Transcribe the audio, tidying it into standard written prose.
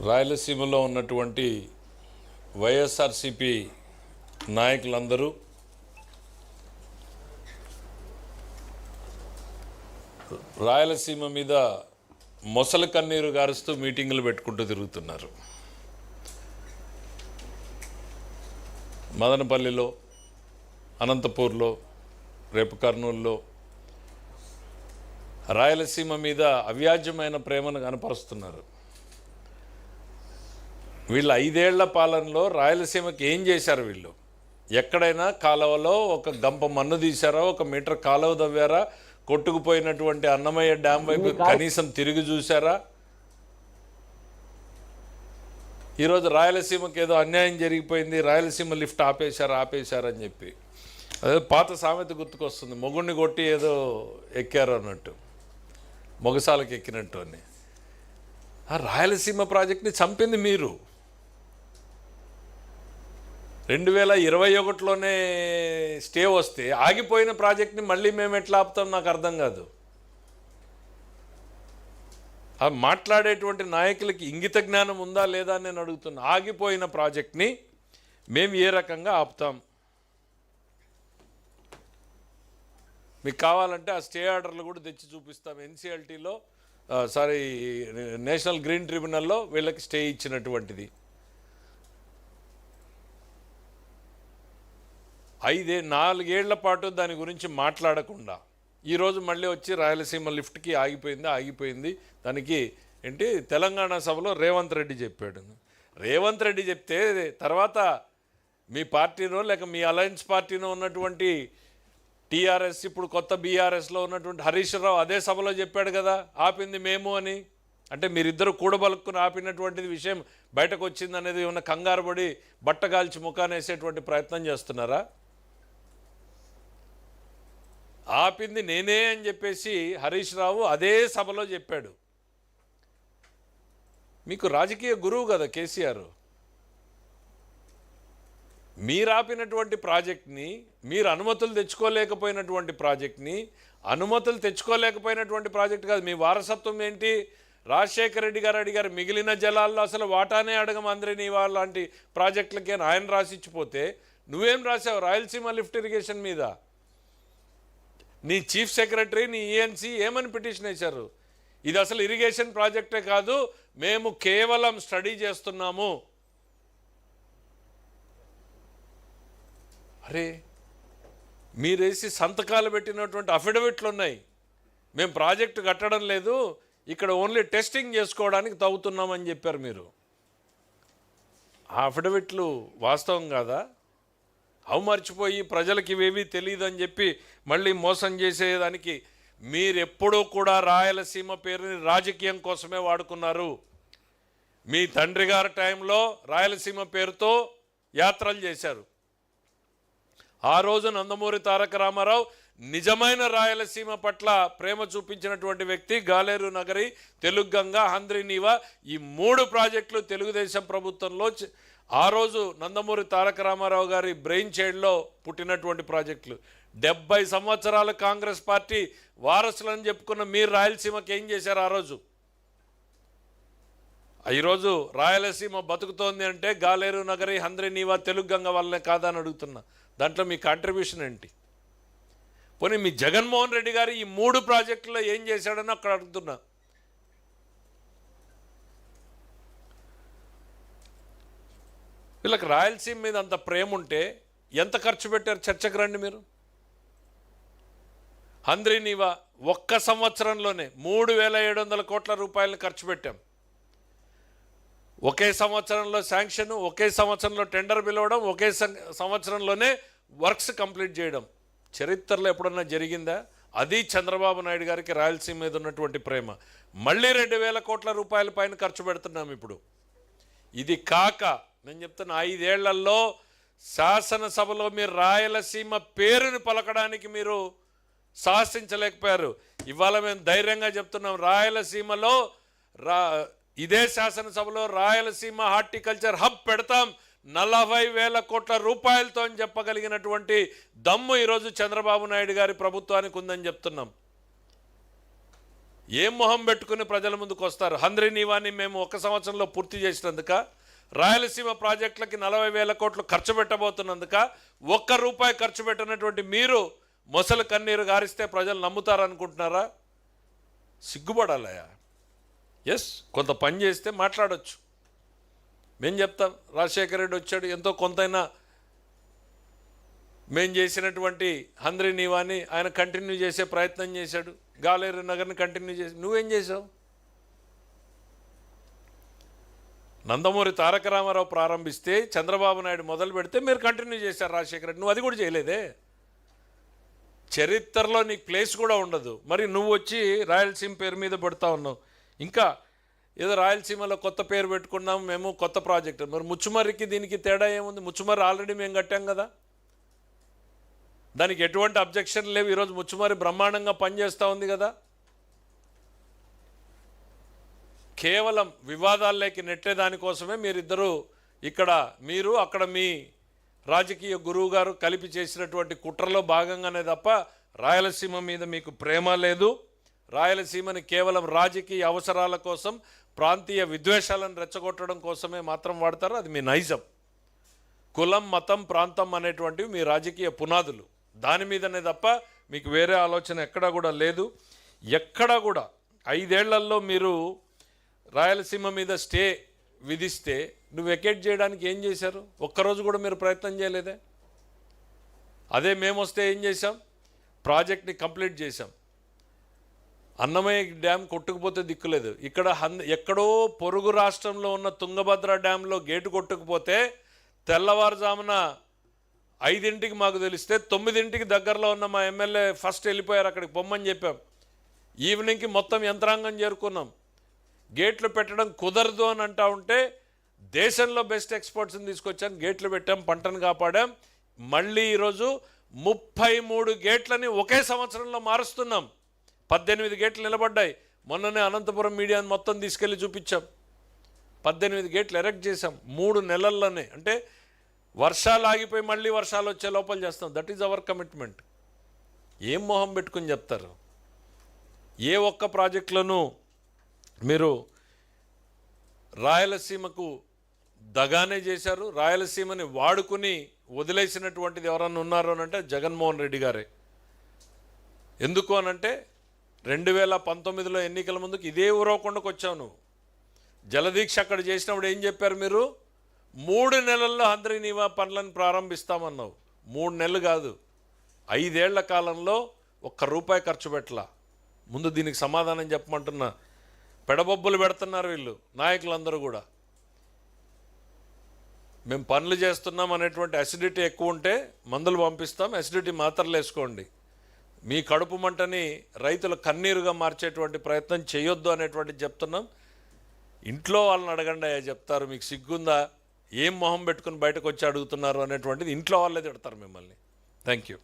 రాయలసీమలో ఉన్నటువంటి వైఎస్ఆర్సీపీ నాయకులందరూ రాయలసీమ మీద మొసలి కన్నీరు గారుస్తూ మీటింగులు పెట్టుకుంటూ తిరుగుతున్నారు. మదనపల్లిలో, అనంతపూర్లో, రేపు కర్నూలులో రాయలసీమ మీద అవ్యాజ్యమైన ప్రేమను కనపరుస్తున్నారు. వీళ్ళు 5 ఏళ్ల పాలనలో రాయలసీమకి ఏం చేశారు? వీళ్ళు ఎక్కడైనా కాలువలో ఒక గంప మన్ను తీశారా? 1 మీటర్ కాలువ తవ్వారా? కొట్టుకుపోయినటువంటి అన్నమయ్య డ్యామ్ వైపు కనీసం తిరిగి చూశారా? ఈరోజు రాయలసీమకి ఏదో అన్యాయం జరిగిపోయింది, రాయలసీమ లిఫ్ట్ ఆపేశారని చెప్పి అదే పాత సామెత గుర్తుకొస్తుంది, మొగుడిని కొట్టి ఏదో ఎక్కారు అన్నట్టు, మొగసాలకు ఎక్కినట్టు అని. ఆ రాయలసీమ ప్రాజెక్ట్ని చంపింది మీరు. 2021లోనే స్టే వస్తే ఆగిపోయిన ప్రాజెక్ట్ని మళ్ళీ మేము ఎట్లా ఆపుతాం నాకు అర్థం కాదు. ఆ మాట్లాడేటువంటి నాయకులకి ఇంగిత జ్ఞానం ఉందా లేదా అని నేను అడుగుతున్నా. ఆగిపోయిన ప్రాజెక్ట్ని మేము ఏ రకంగా ఆపుతాం? మీకు కావాలంటే ఆ స్టే ఆర్డర్లు కూడా తెచ్చి చూపిస్తాం. ఎన్సీఎల్టీలో నేషనల్ గ్రీన్ ట్రిబ్యునల్లో వీళ్ళకి స్టే ఇచ్చినటువంటిది. 4 ఏళ్ల పాటు దాని గురించి మాట్లాడకుండా ఈరోజు మళ్ళీ వచ్చి రాయలసీమ లిఫ్ట్కి ఆగిపోయింది దానికి ఏంటి తెలంగాణ సభలో రేవంత్ రెడ్డి చెప్పాడు. రేవంత్ రెడ్డి చెప్తే తర్వాత మీ పార్టీనో లేక మీ అలయన్స్ పార్టీనో ఉన్నటువంటి టీఆర్ఎస్, ఇప్పుడు కొత్త బీఆర్ఎస్లో ఉన్నటువంటి హరీష్ రావు అదే సభలో చెప్పాడు కదా, ఆపింది మేము అని. అంటే మీరిద్దరు కూడబలుక్కుని ఆపినటువంటిది విషయం బయటకు వచ్చింది అనేది ఏమన్నా కంగారు పడి బట్టగాల్చి ముఖానేసేటువంటి ప్రయత్నం చేస్తున్నారా? ఆపింది నేనే అని చెప్పేసి హరీష్ రావు అదే సభలో చెప్పాడు. మీకు రాజకీయ గురువు కదా కేసీఆర్. మీరు ఆపినటువంటి ప్రాజెక్ట్ని, మీరు అనుమతులు తెచ్చుకోలేకపోయినటువంటి ప్రాజెక్ట్ కాదు. మీ వారసత్వం ఏంటి? రాజశేఖర రెడ్డి గారు అడిగారు, మిగిలిన జలాల్లో అసలు వాటానే అడగమందరి నీ వాళ్ళ లాంటి ప్రాజెక్టులకి అని ఆయన రాసిచ్చిపోతే నువ్వేం రాసావు? రాయలసీమ లిఫ్ట్ ఇరిగేషన్ మీద నీ చీఫ్ సెక్రటరీ, నీ ఈఎన్సీ ఏమని పిటిషన్ వేశారు? ఇది అసలు ఇరిగేషన్ ప్రాజెక్టే కాదు, మేము కేవలం స్టడీ చేస్తున్నాము. అరే, మీరేసి సంతకాలు పెట్టినటువంటి అఫిడవిట్లు ఉన్నాయి, మేము ప్రాజెక్టు కట్టడం లేదు, ఇక్కడ ఓన్లీ టెస్టింగ్ చేసుకోవడానికి తవ్వుతున్నామని చెప్పారు మీరు. ఆ అఫిడవిట్లు వాస్తవం కాదా? మర్చిపోయి ప్రజలకి ఇవేవి తెలియదు అని చెప్పి మళ్ళీ మోసం చేసేదానికి మీరెప్పుడూ కూడా రాయలసీమ పేరుని రాజకీయం కోసమే వాడుకున్నారు. మీ తండ్రి గారి టైంలో రాయలసీమ పేరుతో యాత్రలు చేశారు. ఆ రోజు నందమూరి తారక రామారావు నిజమైన రాయలసీమ పట్ల ప్రేమ చూపించినటువంటి వ్యక్తి. గాలేరు నగరి, తెలుగంగ, హంద్రీనీవా ఈ 3 ప్రాజెక్టులు తెలుగుదేశం ప్రభుత్వంలో ఆ రోజు నందమూరి తారక రామారావు గారి బ్రెయిన్ చైల్డ్లో పుట్టినటువంటి ప్రాజెక్టులు. 70 సంవత్సరాలు కాంగ్రెస్ పార్టీ వారసులని చెప్పుకున్న మీరు రాయలసీమకి ఏం చేశారు ఆ రోజు? ఈరోజు రాయలసీమ బతుకుతోంది అంటే గాలేరు నగరి, హంద్రీనీవా, తెలుగంగ వల్లనే కాదని అడుగుతున్నా. దాంట్లో మీ కాంట్రిబ్యూషన్ ఏంటి? పోనీ మీ జగన్మోహన్ రెడ్డి గారు ఈ 3 ప్రాజెక్టుల్లో ఏం చేశాడని అక్కడ అడుగుతున్నా. వీళ్ళకి రాయలసీమ మీద అంత ప్రేమ ఉంటే ఎంత ఖర్చు పెట్టారు చర్చకు రండి మీరు. హంద్రీనీవా ఒక్క సంవత్సరంలోనే 3,700 కోట్ల రూపాయలను ఖర్చు పెట్టాం. ఒకే సంవత్సరంలో శాంక్షన్, ఒకే సంవత్సరంలో టెండర్ పిలవడం, ఒకే సంవత్సరంలోనే వర్క్స్ కంప్లీట్ చేయడం చరిత్రలో ఎప్పుడన్నా జరిగిందా? అది చంద్రబాబు నాయుడు గారికి రాయలసీమ మీద ఉన్నటువంటి ప్రేమ. మళ్ళీ 2,000 కోట్ల రూపాయల పైన ఖర్చు పెడుతున్నాం ఇప్పుడు. ఇది కాక నేను చెప్తున్నా, 5 ఏళ్లలో శాసనసభలో మీరు రాయలసీమ పేరుని పలకడానికి మీరు సాహసించలేకపోయారు. ఇవాళ మేము ధైర్యంగా చెప్తున్నాం, రాయలసీమలో ఇదే శాసనసభలో రాయలసీమ హార్టికల్చర్ హబ్ పెడతాం 40,000 కోట్ల రూపాయలతో అని చెప్పగలిగినటువంటి దమ్ము ఈరోజు చంద్రబాబు నాయుడు గారి ప్రభుత్వానికి ఉందని చెప్తున్నాం. ఏం మొహం పెట్టుకుని ప్రజల ముందుకు వస్తారు? హంద్రీ నీవాని మేము 1 సంవత్సరంలో పూర్తి చేసినందుక, రాయలసీమ ప్రాజెక్టులకి 40,000 కోట్లు ఖర్చు పెట్టబోతున్నందుక, ₹1 ఖర్చు పెట్టినటువంటి మీరు మొసలు కన్నీరు గారిస్తే ప్రజలు నమ్ముతారనుకుంటున్నారా? సిగ్గుపడాలయా. ఎస్, కొంత పని చేస్తే మాట్లాడొచ్చు. మేము చెప్తాం, రాజశేఖర రెడ్డి వచ్చాడు, ఎంతో కొంతైనా మేము చేసినటువంటి హంద్రీ నీవాని ఆయన కంటిన్యూ చేసే ప్రయత్నం చేశాడు, గాలేరు నగర్ని కంటిన్యూ చేసి. నువ్వేం చేసావు? నందమూరి తారక రామారావు ప్రారంభిస్తే, చంద్రబాబు నాయుడు మొదలు పెడితే మీరు కంటిన్యూ చేశారు. రాజశేఖర రెడ్డి నువ్వు అది కూడా చేయలేదే. చరిత్రలో నీకు ప్లేస్ కూడా ఉండదు. మరి నువ్వు వచ్చి రాయలసీమ పేరు మీద పెడతా ఉన్నావు. ఇంకా ఏదో రాయలసీమలో కొత్త పేరు పెట్టుకున్నాం మేము, కొత్త ప్రాజెక్టు. మరి ముచ్చుమర్రికి దీనికి తేడా ఏముంది? ముచ్చుమర్రి ఆల్రెడీ మేము కట్టాం కదా, దానికి ఎటువంటి అబ్జెక్షన్ లేవు. ఈరోజు ముచ్చుమర్రి బ్రహ్మాండంగా పనిచేస్తూ ఉంది కదా. కేవలం వివాదాల్లోకి నెట్టే దానికోసమే మీరిద్దరూ ఇక్కడ, మీరు అక్కడ మీ రాజకీయ గురువు గారు కలిపి చేసినటువంటి కుట్రలో భాగంగానే తప్ప రాయలసీమ మీద మీకు ప్రేమ లేదు. రాయలసీమని కేవలం రాజకీయ అవసరాల కోసం, ప్రాంతీయ విద్వేషాలను రెచ్చగొట్టడం కోసమే మాత్రం వాడతారు. అది మీ నైజం. కులం, మతం, ప్రాంతం అనేటువంటివి మీ రాజకీయ పునాదులు. దాని మీదనే తప్ప మీకు వేరే ఆలోచన ఎక్కడా కూడా లేదు. ఎక్కడా కూడా 5 ఏళ్లలో మీరు రాయలసీమ మీద స్టే విధిస్తే నువ్వు వెకేట్ చేయడానికి ఏం చేశారు? ఒక్కరోజు కూడా మీరు ప్రయత్నం చేయలేదే. అదే మేము వస్తే ఏం చేశాం? ప్రాజెక్ట్ని కంప్లీట్ చేశాం. అన్నమయ్య డ్యామ్ కొట్టుకుపోతే దిక్కులేదు. ఇక్కడ ఎక్కడో పొరుగు రాష్ట్రంలో ఉన్న తుంగభద్ర డ్యాంలో గేటు కొట్టుకుపోతే తెల్లవారుజామున 5ంటికి మాకు తెలిస్తే 9ంటికి దగ్గరలో ఉన్న మా ఎమ్మెల్యే ఫస్ట్ వెళ్ళిపోయారు, అక్కడికి పొమ్మని చెప్పాం. ఈవినింగ్కి మొత్తం యంత్రాంగం చేరుకున్నాం. గేట్లు పెట్టడం కుదరదు అని అంటా ఉంటే దేశంలో బెస్ట్ ఎక్స్పర్ట్స్ని తీసుకొచ్చాం, గేట్లు పెట్టాం, పంటను కాపాడాం. మళ్ళీ ఈరోజు 33 గేట్లని ఒకే సంవత్సరంలో మారుస్తున్నాం. 18 గేట్లు నిలబడ్డాయి. మొన్ననే అనంతపురం మీడియాని మొత్తం తీసుకెళ్ళి చూపించాం. 18 గేట్లు ఎరెక్ట్ చేశాం 3 నెలల్లోనే. అంటే వర్షాలు ఆగిపోయి మళ్ళీ వర్షాలు వచ్చే లోపల చేస్తాం. That is our commitment. ఏం మొహం పెట్టుకుని చెప్తారు? ఏ ఒక్క ప్రాజెక్టులను మీరు రాయలసీమకు దగానే చేశారు. రాయలసీమని వాడుకుని వదిలేసినటువంటిది ఎవరన్నా ఉన్నారు అని అంటే జగన్మోహన్ రెడ్డి గారే. ఎందుకు అనంటే 2019లో ఎన్నికల ముందుకు ఇదే ఊరవకొండకు వచ్చావు నువ్వు. జలదీక్ష అక్కడ చేసినప్పుడు ఏం చెప్పారు మీరు? 3 నెలల్లో హంద్రీ నీవా పనులను ప్రారంభిస్తామన్నావు. 3 నెలలు కాదు, 5 ఏళ్ల కాలంలో ₹1 ఖర్చు పెట్టలా. ముందు దీనికి సమాధానం చెప్పమంటున్నా. పెడబొబ్బులు పెడుతున్నారు వీళ్ళు నాయకులందరూ కూడా. మేము పనులు చేస్తున్నాం అనేటువంటి అసిడిటీ ఎక్కువ ఉంటే మందులు పంపిస్తాం, అసిడిటీ మాత్రలు వేసుకోండి. మీ కడుపు మంటని రైతుల కన్నీరుగా మార్చేటువంటి ప్రయత్నం చేయొద్దు అనేటువంటిది చెప్తున్నాం. ఇంట్లో వాళ్ళని అడగండి అయ్యా, చెప్తారు. మీకు సిగ్గుందా? ఏం మొహం పెట్టుకుని బయటకు వచ్చి అడుగుతున్నారు అనేటువంటిది ఇంట్లో వాళ్ళే తిడతారు మిమ్మల్ని. Thank you.